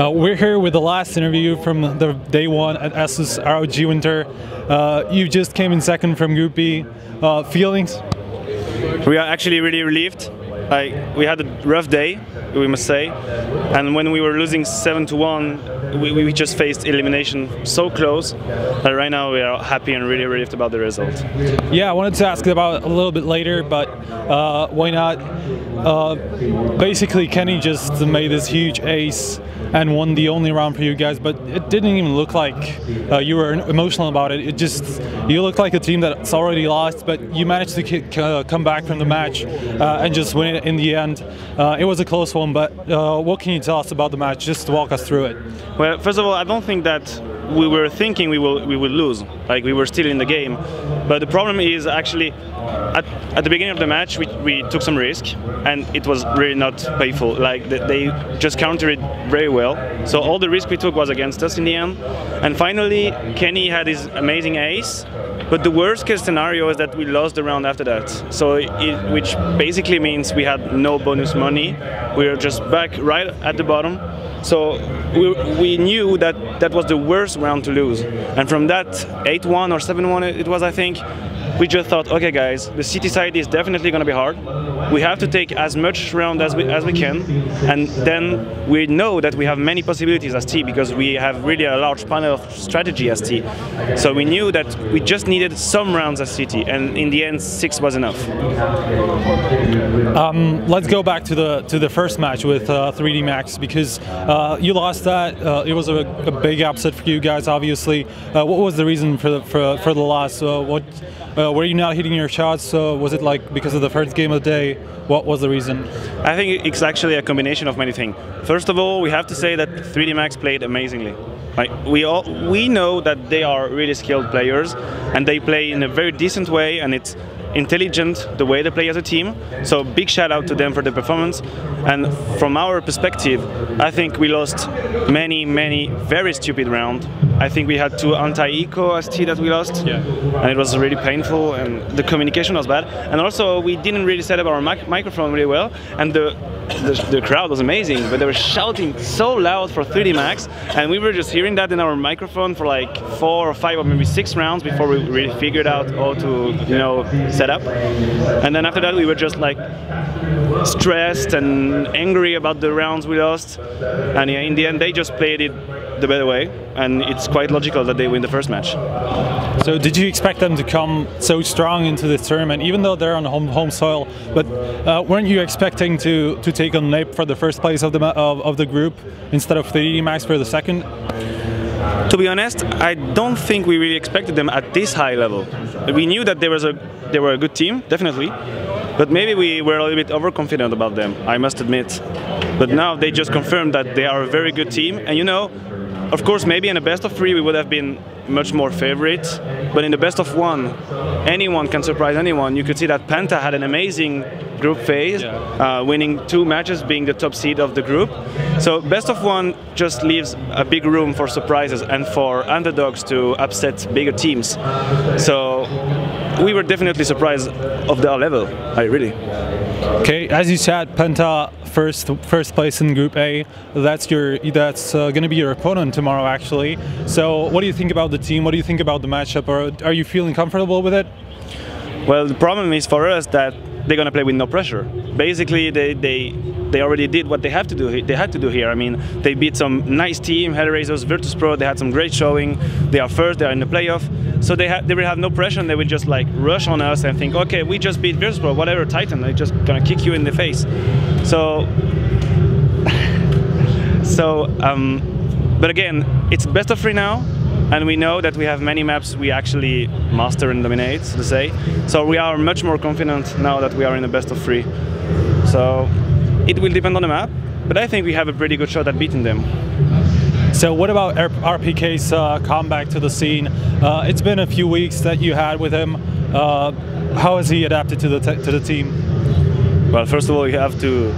We're here with the last interview from the day one at ASUS ROG Winter. You just came in second from Group B. Feelings? We are actually really relieved. We had a rough day, we must say, and when we were losing 7-1, we just faced elimination so close that right now we are happy and really relieved about the result. Yeah, I wanted to ask about it a little bit later, but why not? Basically, Kenny just made this huge ace and won the only round for you guys, but it didn't even look like you were emotional about it. You looked like a team that's already lost, but you managed to come back from the match and just win it in the end. It was a close one, but what can you tell us about the match? Just walk us through it. Well, first of all, I don't think that we were thinking we will lose. Like, we were still in the game, but the problem is actually at the beginning of the match we took some risk, and it was really not painful. Like, they just countered it very well. So all the risk we took was against us in the end. And finally, Kenny had his amazing ace. But the worst case scenario is that we lost the round after that. So which basically means we had no bonus money. We were just back right at the bottom. So we knew that that was the worst round to lose. And from that 8-1 or 7-1 it was, I think, we just thought, okay guys, the city side is definitely going to be hard. We have to take as much round as we can, and then we know that we have many possibilities as T, because we have really a large panel of strategy as T. So we knew that we just needed some rounds as City, and in the end 6 was enough. Let's go back to the first match with 3D Max, because you lost that. It was a big upset for you guys, obviously. What was the reason for the loss? Were you not hitting your shots? Was it like because of the first game of the day? What was the reason? I think it's actually a combination of many things. First of all, we have to say that 3D Max played amazingly. Like, we know that they are really skilled players, and they play in a very decent way, and it's intelligent the way they play as a team. So big shout out to them for the performance. And from our perspective, I think we lost many very stupid rounds. I think we had 2 anti-eco as T that we lost, yeah. And it was really painful, and the communication was bad. And also we didn't really set up our microphone really well, and the crowd was amazing, but they were shouting so loud for 3D Max, and we were just hearing that in our microphone for like 4 or 5 or maybe 6 rounds before we really figured out how to, set up. And then after that we were just like stressed and angry about the rounds we lost, and yeah, in the end they just played it the better way, and it's quite logical that they win the first match. So did you expect them to come so strong into this tournament, even though they're on home soil? But weren't you expecting to take on NAPE for the first place of the group instead of 3D Max for the second? To be honest, I don't think we really expected them at this high level. We knew that they were a good team, definitely, but maybe we were a little bit overconfident about them, I must admit. But now they just confirmed that they are a very good team, and of course, maybe in a best of 3 we would have been much more favorite, but in the best of 1, anyone can surprise anyone. You could see that Penta had an amazing group phase, yeah. Winning 2 matches, being the top seed of the group. So best of 1 just leaves a big room for surprises and for underdogs to upset bigger teams. So we were definitely surprised of their level, really. Okay, as you said, Penta first place in Group A. That's going to be your opponent tomorrow, actually. So what do you think about the team? What do you think about the matchup? Or are you feeling comfortable with it? Well, the problem is for us that they're going to play with no pressure. Basically, they already did what they have to do. They had to do here. I mean, they beat some nice team, Hellraisers, Virtus Pro. They had some great showing. They are first. They are in the playoff. So they will have no pressure, and they will just like rush on us and think, okay, we just beat Virtus Pro, whatever, Titan. They're just gonna kick you in the face. So, but again, it's best of 3 now. And we know that we have many maps we actually master and dominate, so to say. So we are much more confident now that we are in the best of 3. So it will depend on the map, but I think we have a pretty good shot at beating them. So what about RPK's comeback to the scene? It's been a few weeks that you had with him. How has he adapted to the team? Well, first of all, you have to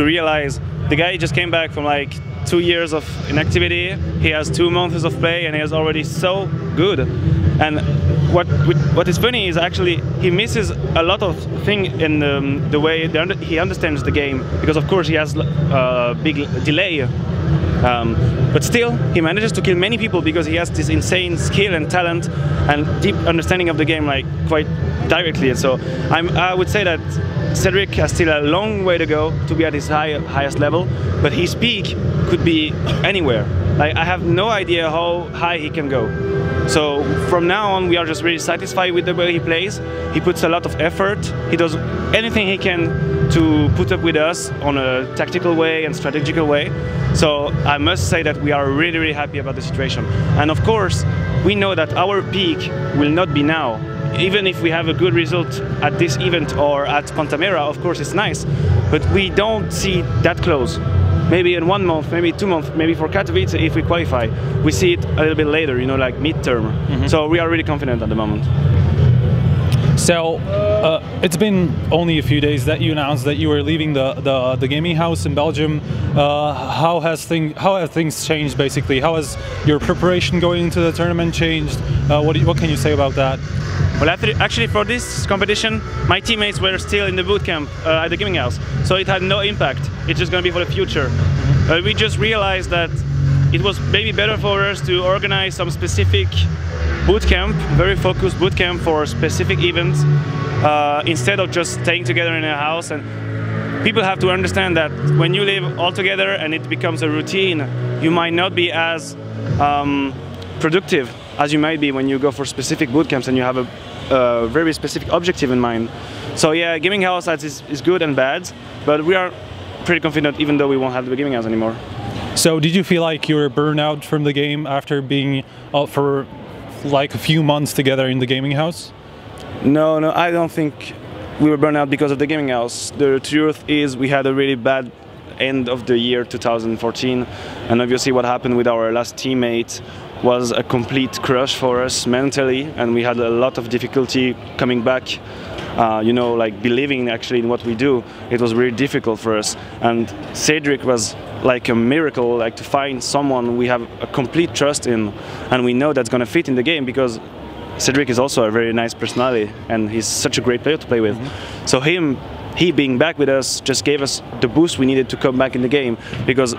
realize the guy just came back from like 2 years of inactivity. He has 2 months of play, and he is already so good. And what is funny is actually he misses a lot of things in the way he understands the game, because of course he has a big delay But still, he manages to kill many people because he has this insane skill and talent and deep understanding of the game, like quite directly. And so I would say that Cedric has still a long way to go to be at his highest level, but his peak could be anywhere. Like, I have no idea how high he can go. So from now on, we are just really satisfied with the way he plays. He puts a lot of effort. He does anything he can to put up with us on a tactical way and strategical way. So I must say that we are really, really happy about the situation. And of course, we know that our peak will not be now. Even if we have a good result at this event or at Pantamera, of course it's nice, but we don't see that close. Maybe in 1 month, maybe 2 months, maybe for Katowice if we qualify. We see it a little bit later, you know, like midterm. So we are really confident at the moment. So it's been only a few days that you announced that you were leaving the gaming house in Belgium. How have things changed basically? How has your preparation going into the tournament changed? What can you say about that? Well, actually for this competition, my teammates were still in the boot camp at the gaming house, so it had no impact. It's just going to be for the future. We just realized that it was maybe better for us to organize some specific boot camp, very focused boot camp for specific events, instead of just staying together in a house. And people have to understand that when you live all together and it becomes a routine, you might not be as productive as you might be when you go for specific boot camps and you have a very specific objective in mind. So yeah, gaming house is good and bad, but we are pretty confident even though we won't have the gaming house anymore. So did you feel like you were burned out from the game after being out for like a few months together in the gaming house? No, I don't think we were burned out because of the gaming house. The truth is we had a really bad end of the year 2014, and obviously what happened with our last teammate was a complete crush for us mentally, and we had a lot of difficulty coming back, you know, like believing actually in what we do. It was really difficult for us, and Cedric was like a miracle, like to find someone we have a complete trust in, and we know that's going to fit in the game because Cedric is also a very nice personality and he's such a great player to play with. So he being back with us just gave us the boost we needed to come back in the game, because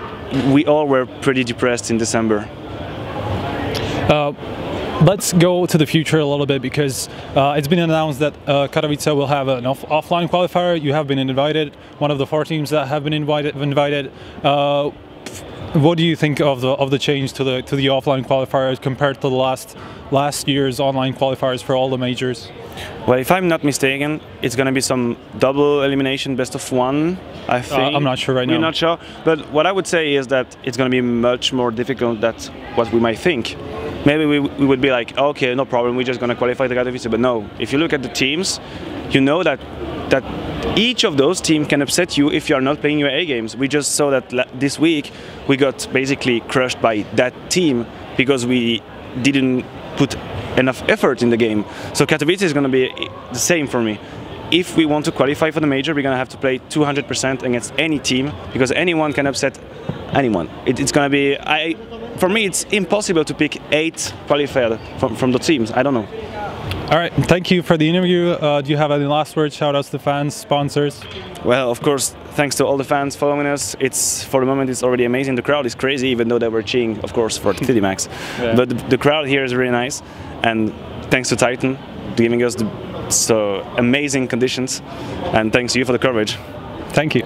we all were pretty depressed in December. Let's go to the future a little bit, because it's been announced that Katowice will have an offline qualifier. You have been invited, one of the 4 teams that have been invited. What do you think of the change to the offline qualifiers compared to the last year's online qualifiers for all the majors? Well, if I'm not mistaken, it's going to be some double elimination, best of 1, I think. I'm not sure right now. You're not sure? But what I would say is that it's going to be much more difficult than what we might think. Maybe we would be like, okay, no problem, we're just going to qualify the Katowice. But no, if you look at the teams, you know that each of those teams can upset you if you are not playing your A games. We just saw that this week we got basically crushed by that team because we didn't put enough effort in the game. So Katowice is going to be the same for me. If we want to qualify for the major, we're going to have to play 200% against any team, because anyone can upset anyone. It's going to be, for me, it's impossible to pick 8 qualified from the teams. I don't know. All right, thank you for the interview. Do you have any last words, shout outs to fans, sponsors? Well, of course, thanks to all the fans following us. For the moment, it's already amazing. The crowd is crazy, even though they were cheering, of course, for 3DMax. Yeah. But the crowd here is really nice. And thanks to Titan giving us so amazing conditions. And thanks to you for the coverage. Thank you.